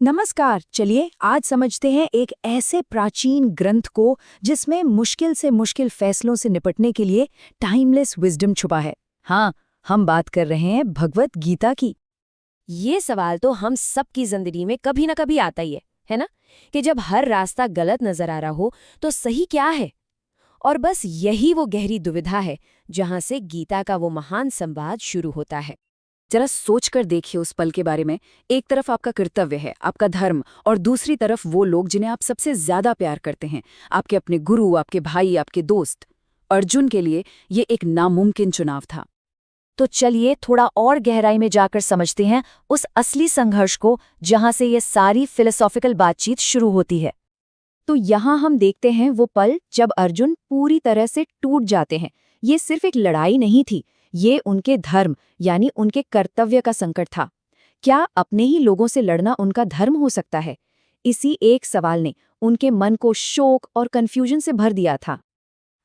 नमस्कार। चलिए आज समझते हैं एक ऐसे प्राचीन ग्रंथ को जिसमें मुश्किल से मुश्किल फैसलों से निपटने के लिए टाइमलेस विजडम छुपा है। हाँ, हम बात कर रहे हैं भगवत गीता की। ये सवाल तो हम सबकी जिंदगी में कभी ना कभी आता ही है ना? कि जब हर रास्ता गलत नजर आ रहा हो तो सही क्या है। और बस यही वो गहरी दुविधा है जहां से गीता का वो महान संवाद शुरू होता है। जरा सोच कर देखिए उस पल के बारे में। एक तरफ आपका कर्तव्य है, आपका धर्म, और दूसरी तरफ वो लोग जिन्हें आप सबसे ज्यादा प्यार करते हैं, आपके अपने गुरु, आपके भाई, आपके दोस्त। अर्जुन के लिए ये एक नामुमकिन चुनाव था। तो चलिए थोड़ा और गहराई में जाकर समझते हैं उस असली संघर्ष को जहां से ये सारी फिलोसॉफिकल बातचीत शुरू होती है। तो यहाँ हम देखते हैं वो पल जब अर्जुन पूरी तरह से टूट जाते हैं। ये सिर्फ एक लड़ाई नहीं थी, ये उनके धर्म यानी उनके कर्तव्य का संकट था। क्या अपने ही लोगों से लड़ना उनका धर्म हो सकता है? इसी एक सवाल ने उनके मन को शोक और कंफ्यूजन से भर दिया था।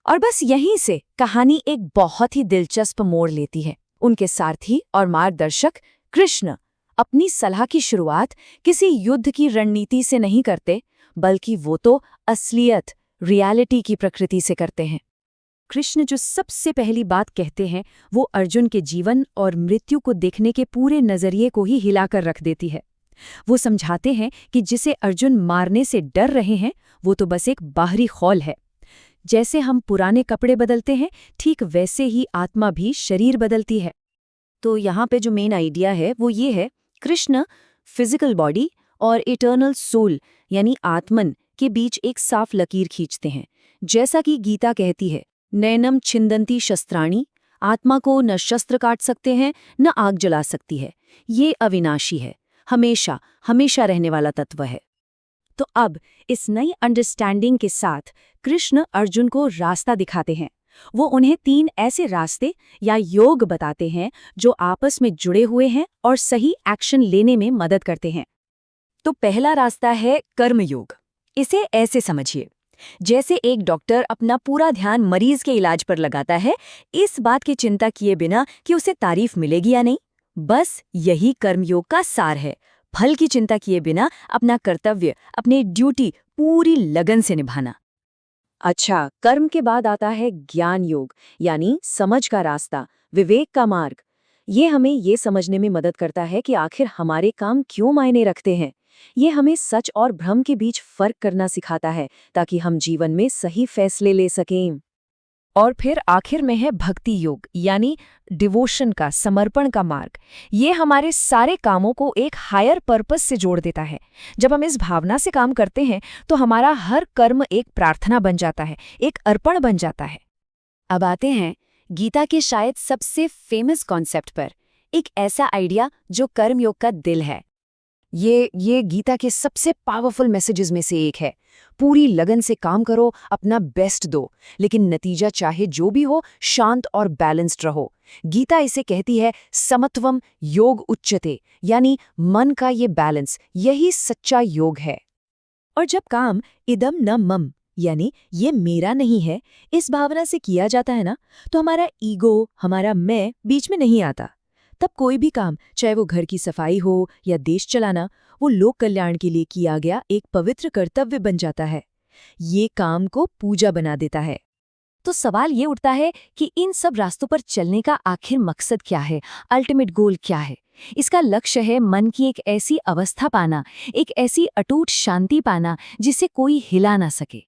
और बस यहीं से कहानी एक बहुत ही दिलचस्प मोड़ लेती है। उनके सारथी और मार्गदर्शक कृष्ण अपनी सलाह की शुरुआत किसी युद्ध की रणनीति से नहीं करते, बल्कि वो तो असलियत, रियलिटी की प्रकृति से करते हैं। कृष्ण जो सबसे पहली बात कहते हैं वो अर्जुन के जीवन और मृत्यु को देखने के पूरे नजरिए को ही हिलाकर रख देती है। वो समझाते हैं कि जिसे अर्जुन मारने से डर रहे हैं वो तो बस एक बाहरी खौल है। जैसे हम पुराने कपड़े बदलते हैं, ठीक वैसे ही आत्मा भी शरीर बदलती है। तो यहाँ पे जो मेन आइडिया है वो ये है, कृष्ण फिजिकल बॉडी और इटर्नल सोल यानी आत्मन के बीच एक साफ लकीर खींचते हैं। जैसा कि गीता कहती है, नैनम छिंदंती शस्त्राणी, आत्मा को न शस्त्र काट सकते हैं न आग जला सकती है। ये अविनाशी है, हमेशा हमेशा रहने वाला तत्व है। तो अब इस नई अंडरस्टैंडिंग के साथ कृष्ण अर्जुन को रास्ता दिखाते हैं। वो उन्हें 3 ऐसे रास्ते या योग बताते हैं जो आपस में जुड़े हुए हैं और सही एक्शन लेने में मदद करते हैं। तो पहला रास्ता है कर्मयोग। इसे ऐसे समझिए, जैसे एक डॉक्टर अपना पूरा ध्यान मरीज के इलाज पर लगाता है, इस बात की चिंता किए बिना कि उसे तारीफ मिलेगी या नहीं। बस यही कर्मयोग का सार है, फल की चिंता किए बिना अपना कर्तव्य, अपनी ड्यूटी पूरी लगन से निभाना। अच्छा, कर्म के बाद आता है ज्ञान योग यानी समझ का रास्ता, विवेक का मार्ग। ये हमें ये समझने में मदद करता है कि आखिर हमारे काम क्यों मायने रखते हैं। ये हमें सच और भ्रम के बीच फर्क करना सिखाता है ताकि हम जीवन में सही फैसले ले सकें। और फिर आखिर में है भक्ति योग यानी डिवोशन का, समर्पण का मार्ग। ये हमारे सारे कामों को एक हायर पर्पस से जोड़ देता है। जब हम इस भावना से काम करते हैं तो हमारा हर कर्म एक प्रार्थना बन जाता है, एक अर्पण बन जाता है। अब आते हैं गीता के शायद सबसे फेमस कॉन्सेप्ट पर, एक ऐसा आइडिया जो कर्मयोग का दिल है। ये गीता के सबसे पावरफुल मैसेजेस में से एक है। पूरी लगन से काम करो, अपना बेस्ट दो, लेकिन नतीजा चाहे जो भी हो शांत और बैलेंस्ड रहो। गीता इसे कहती है समत्वम योग उच्यते, यानी मन का ये बैलेंस, यही सच्चा योग है। और जब काम इदम न मम यानी ये मेरा नहीं है, इस भावना से किया जाता है ना, तो हमारा ईगो, हमारा मैं बीच में नहीं आता। तब कोई भी काम, चाहे वो घर की सफाई हो या देश चलाना, वो लोक कल्याण के लिए किया गया एक पवित्र कर्तव्य बन जाता है। ये काम को पूजा बना देता है। तो सवाल ये उठता है कि इन सब रास्तों पर चलने का आखिर मकसद क्या है, अल्टीमेट गोल क्या है? इसका लक्ष्य है मन की एक ऐसी अवस्था पाना, एक ऐसी अटूट शांति पाना जिसे कोई हिला ना सके।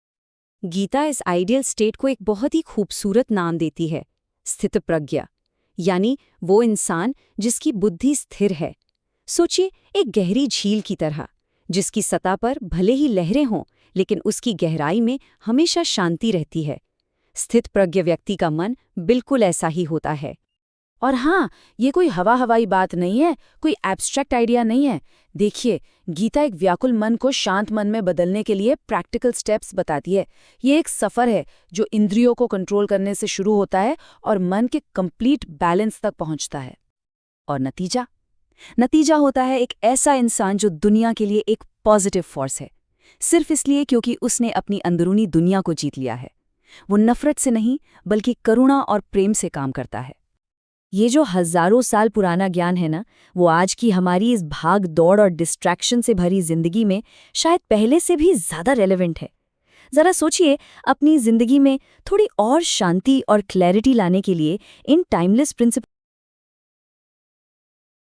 गीता इस आइडियल स्टेट को एक बहुत ही खूबसूरत नाम देती है, स्थित प्रज्ञा, यानी वो इंसान जिसकी बुद्धि स्थिर है। सोचिए, एक गहरी झील की तरह, जिसकी सतह पर भले ही लहरें हों लेकिन उसकी गहराई में हमेशा शांति रहती है। स्थित प्रज्ञ व्यक्ति का मन बिल्कुल ऐसा ही होता है। और हाँ, ये कोई हवाई बात नहीं है, कोई एब्स्ट्रैक्ट आइडिया नहीं है। देखिए, गीता एक व्याकुल मन को शांत मन में बदलने के लिए प्रैक्टिकल स्टेप्स बताती है। ये एक सफ़र है जो इंद्रियों को कंट्रोल करने से शुरू होता है और मन के कंप्लीट बैलेंस तक पहुंचता है। और नतीजा होता है एक ऐसा इंसान जो दुनिया के लिए एक पॉजिटिव फोर्स है, सिर्फ इसलिए क्योंकि उसने अपनी अंदरूनी दुनिया को जीत लिया है। वो नफरत से नहीं, बल्कि करुणा और प्रेम से काम करता है। ये जो हजारों साल पुराना ज्ञान है ना, वो आज की हमारी इस भाग दौड़ और डिस्ट्रैक्शन से भरी जिंदगी में शायद पहले से भी ज्यादा रेलेवेंट है। जरा सोचिए, अपनी जिंदगी में थोड़ी और शांति और क्लैरिटी लाने के लिए इन टाइमलेस प्रिंसिपल